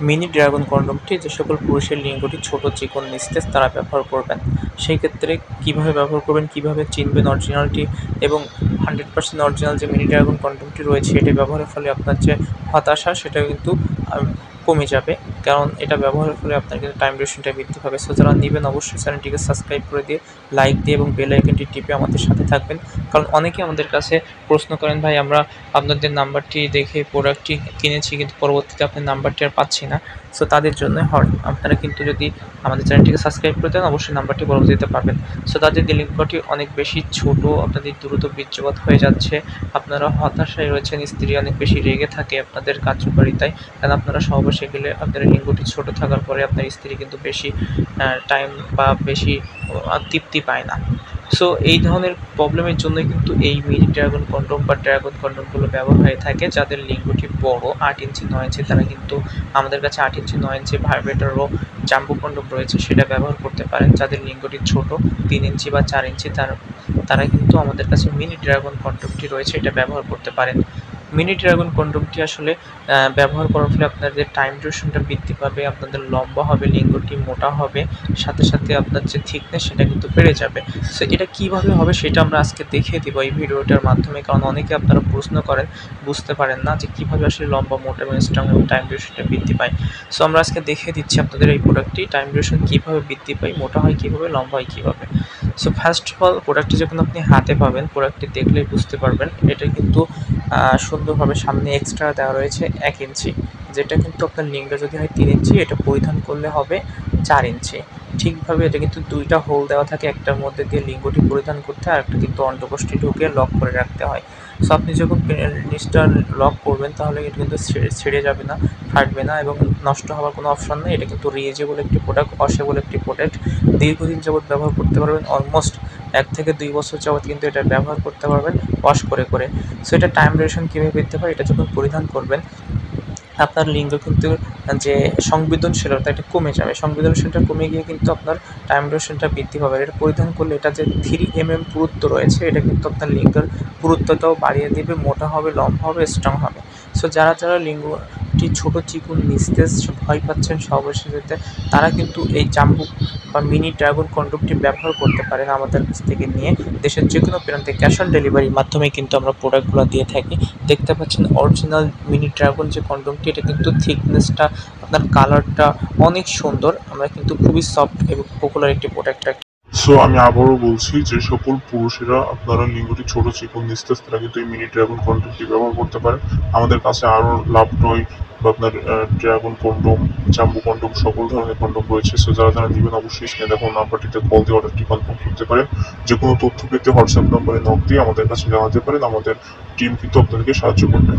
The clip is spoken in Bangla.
মিনি ড্রাগন কন্ডোমটি যে সকল পুরুষের লিঙ্গটি ছোট, চিকন, নিস্তেজ তারা ব্যবহার করবেন। সেই ক্ষেত্রে কিভাবে ব্যবহার করবেন, কিভাবে চিনবেন অরিজিনালটি এবং 100% অরিজিনাল যে মিনি ড্রাগন কন্ডোমটি রয়েছে এটি ব্যবহারের ফলে আপনার যে হতাশা সেটা কিন্তু কমে যাবে। কারণ এটা ব্যবহারের ফলে আপনার কিন্তু টাইম ডিউরেশনটা বৃদ্ধি পাবে। সো যারা নিবেন অবশ্যই চ্যানেলটিকে সাবস্ক্রাইব করে দিয়ে, লাইক দিয়ে এবং বেল আইকনটি টিপে আমাদের সাথে থাকবেন। কারণ অনেকেই আমাদের কাছে প্রশ্ন করেন, ভাই আমরা আপনাদের নাম্বারটি দেখে প্রোডাক্টটি কিনেছি কিন্তু পরবর্তীতে আপনার নাম্বারটি আর পাচ্ছি না। সো তাদের জন্য আপনারা কিন্তু যদি আমাদের চ্যানেলটিকে সাবস্ক্রাইব করে দেন অবশ্যই নাম্বারটি পরবর্তীতে পাবেন। সো তাদের লিঙ্গটি অনেক বেশি ছোট, আপনাদের দ্রুত বীর্যপাত হয়ে যাচ্ছে, আপনারা হতাশায় রয়েছেন, স্ত্রী অনেক বেশি রেগে থাকে আপনাদের কার্যকারিতায়, কারণ আপনারা সহবাসে গেলে আপনার লিঙ্গটি ছোট থাকার পরে আপনার স্ত্রী কিন্তু বেশি টাইম বা বেশি তৃপ্তি পায় না। সো এই ধরনের প্রবলেমের জন্যই কিন্তু এই মিনি ড্রাগন কন্ডোম বা ড্রাগন কন্ডোমগুলো ব্যবহার হয়ে থাকে। যাদের লিঙ্গটি বড় 8 ইঞ্চি 9 ইঞ্চি তারা কিন্তু আমাদের কাছে 8 ইঞ্চি 9 ইঞ্চি ভাইব্রেটর ও জাম্বো কন্ডোম রয়েছে, সেটা ব্যবহার করতে পারেন। যাদের লিঙ্গটি ছোট 3 ইঞ্চি বা 4 ইঞ্চি তারা কিন্তু আমাদের কাছে মিনি ড্রাগন কন্ডোমটি রয়েছে, এটা ব্যবহার করতে পারেন। মিনি ড্রাগন কন্ডোমটি আসলে ব্যবহার করার ফলে আপনাদের টাইম ডিউরেশনটা বৃদ্ধি পাবে, আপনাদের লম্বা হবে, লিঙ্গটি মোটা হবে, সাথে সাথে আপনার যে থিকনেস সেটা কিন্তু বেড়ে যাবে। সো এটা কীভাবে হবে সেটা আমরা আজকে দেখিয়ে দেবো এই ভিডিওটার মাধ্যমে। কারণ অনেকে আপনারা প্রশ্ন করেন, বুঝতে পারেন না যে কীভাবে আসলে লম্বা, মোটা এবং স্ট্রং এবং টাইম ডিউরেশনটা বৃদ্ধি পায়। সো আমরা আজকে দেখিয়ে দিচ্ছি আপনাদের এই প্রোডাক্টটি টাইম ডিউরেশন কীভাবে বৃদ্ধি পায়, মোটা হয় কীভাবে, লম্বা হয় কীভাবে। সো ফার্স্ট অফ অল প্রোডাক্টটি যখন আপনি হাতে পাবেন, প্রোডাক্টটি দেখলেই বুঝতে পারবেন এটা কিন্তু সুন্দরভাবে সামনে এক্সট্রা দেওয়া রয়েছে 1 ইঞ্চি, যেটা কিন্তু আপনার লিঙ্গ যদি হয় 3 ইঞ্চি, এটা পরিধান করলে হবে 4 ইঞ্চি। ঠিকভাবে এটা কিন্তু 2টা হোল দেওয়া থাকে, একটার মধ্যে দিয়ে লিঙ্গটি পরিধান করতে হয়, আরেকটা কিন্তু অন্ডকোষটি ঢুকে লক করে রাখতে হয়। সো আপনি যখন জিনিসটা লক করবেন তাহলে এটা কিন্তু ছেড়ে যাবে না, ফাটবে না এবং নষ্ট হওয়ার কোনো অপশন নেই। এটা কিন্তু রিউজেবল একটি প্রোডাক্ট, ওয়াশেবল একটি প্রোডাক্ট, দীর্ঘদিন যাবত ব্যবহার করতে পারবেন। অলমোস্ট 1 থেকে 2 বছর যাবত কিন্তু এটা ব্যবহার করতে পারবেন ওয়াশ করে করে। সো এটা টাইম ডিউরেশন কীভাবে বৃদ্ধি পায়, এটা যখন পরিধান করবেন আপনার লিঙ্গ কিন্তু যে সংবেদনশীলতা এটা কমে যাবে, সংবেদনশীলতা কমে গিয়ে কিন্তু আপনার টাইম ডিউরেশনটা বৃদ্ধি পাবে। এটা পরিধান করলে এটা যে 3 mm পুরুত্ব রয়েছে এটা কিন্তু আপনার লিঙ্গের পুরুত্বটাও বাড়িয়ে দেবে, মোটা হবে, লম্বা হবে, স্ট্রং হবে। সো যারা লিঙ্গটি ছোট, চিকন, নিস্তেজ, ভয় পাচ্ছেন সহবাসে যেতে, তারা কিন্তু এই জাম্বো বা মিনি ড্রাগন কন্ডোমটি ব্যবহার করতে পারেন আমাদের কাছ থেকে নিয়ে। দেশের যে কোনো প্রান্তে ক্যাশ অন ডেলিভারির মাধ্যমে কিন্তু আমরা প্রোডাক্টগুলো দিয়ে থাকি। দেখতে পাচ্ছেন অরিজিনাল মিনি ড্রাগন যে কন্ডোমটি, এটা কিন্তু থিকনেসটা, আপনার কালারটা অনেক সুন্দর। আমরা কিন্তু খুবই সফট এবং পপুলার একটি প্রোডাক্ট। সো আমি আবারও বলছি, যে সকল পুরুষেরা আপনারা লিঙ্গটি ছোট, চিকন, নিস্তেজ তারা কিন্তু এই মিনি ড্রাগন কন্ডোমটি ব্যবহার করতে পারেন। আমাদের কাছে আরও লাভ টয় বা আপনার ড্রাগন কন্ডোম, জাম্বো কন্ডোম সকল ধরনের কন্ডোম রয়েছে। সো যারা নেবেন অবশ্যই স্ক্রিনে দেখুন নাম্বারটিতে কল দিয়ে অর্ডারটি কনফার্ম করতে পারেন। যে কোনো তথ্য পেতে হোয়াটসঅ্যাপ নম্বরে নক দিয়ে আমাদের কাছে জানাতে পারেন, আমাদের টিম কিন্তু আপনাদেরকে সাহায্য করবে।